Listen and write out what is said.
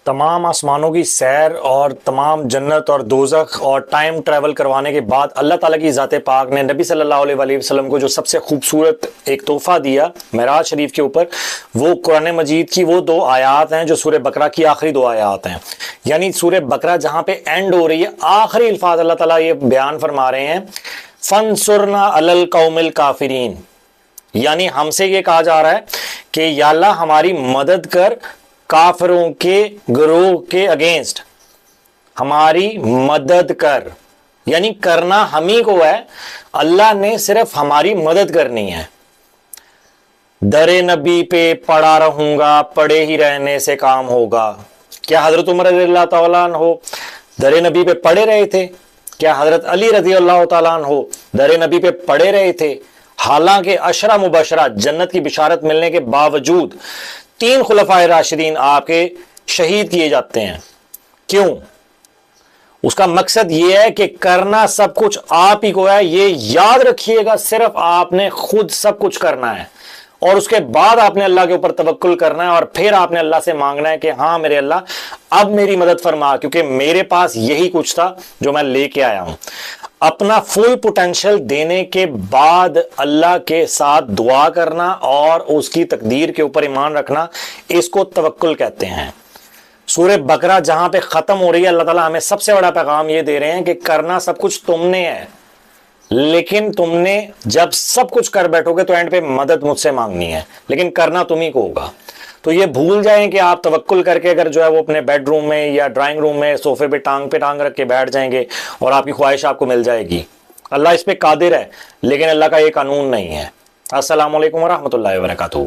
تمام آسمانوں کی سیر اور تمام جنت اور دوزخ اور ٹائم ٹریول کروانے کے بعد اللہ تعالیٰ کی ذات پاک نے نبی صلی اللہ علیہ وسلم کو جو سب سے خوبصورت ایک تحفہ دیا معراج شریف کے اوپر، وہ قرآن مجید کی وہ 2 آیات ہیں جو سورہ بقرہ کی آخری 2 آیات ہیں۔ یعنی سورہ بقرہ جہاں پہ اینڈ ہو رہی ہے، آخری الفاظ اللہ تعالیٰ یہ بیان فرما رہے ہیں، فَانْصُرْنَا عَلَى الْقَوْمِ الْكَافِرِينَ، یعنی ہم سے یہ کہا جا رہا ہے کہ یا اللہ ہماری مدد کر کافروں کے گروہ کے اگینسٹ، ہماری مدد کر، یعنی کرنا ہم ہی کو ہے، اللہ نے صرف ہماری مدد کرنی ہے۔ در نبی پہ پڑا رہوں گا، پڑے ہی رہنے سے کام ہوگا۔ کیا حضرت عمر رضی اللہ تعالیٰ عنہ در نبی پہ پڑے رہے تھے؟ کیا حضرت علی رضی اللہ تعالیٰ عنہ در نبی پہ پڑے رہے تھے؟ حالانکہ عشرہ مبشرہ جنت کی بشارت ملنے کے باوجود 3 خلفائے راشدین آپ کے شہید کیے جاتے ہیں۔ کیوں؟ اس کا مقصد یہ ہے کہ کرنا سب کچھ آپ ہی کو ہے، یہ یاد رکھیے گا، صرف آپ نے خود سب کچھ کرنا ہے، اور اس کے بعد آپ نے اللہ کے اوپر توکل کرنا ہے، اور پھر آپ نے اللہ سے مانگنا ہے کہ ہاں میرے اللہ اب میری مدد فرما، کیونکہ میرے پاس یہی کچھ تھا جو میں لے کے آیا ہوں۔ اپنا فل پوٹینشل دینے کے بعد اللہ کے ساتھ دعا کرنا اور اس کی تقدیر کے اوپر ایمان رکھنا، اس کو توکل کہتے ہیں۔ سورہ بقرہ جہاں پہ ختم ہو رہی ہے، اللہ تعالیٰ ہمیں سب سے بڑا پیغام یہ دے رہے ہیں کہ کرنا سب کچھ تم نے ہے، لیکن تم نے جب سب کچھ کر بیٹھو گے تو اینڈ پہ مدد مجھ سے مانگنی ہے، لیکن کرنا تم ہی کو ہوگا۔ تو یہ بھول جائیں کہ آپ توکل کر کے اگر جو ہے وہ اپنے بیڈ روم میں یا ڈرائنگ روم میں صوفے پہ ٹانگ رکھ کے بیٹھ جائیں گے اور آپ کی خواہش آپ کو مل جائے گی۔ اللہ اس پہ قادر ہے، لیکن اللہ کا یہ قانون نہیں ہے۔ السلام علیکم ورحمۃ اللہ وبرکاتہ۔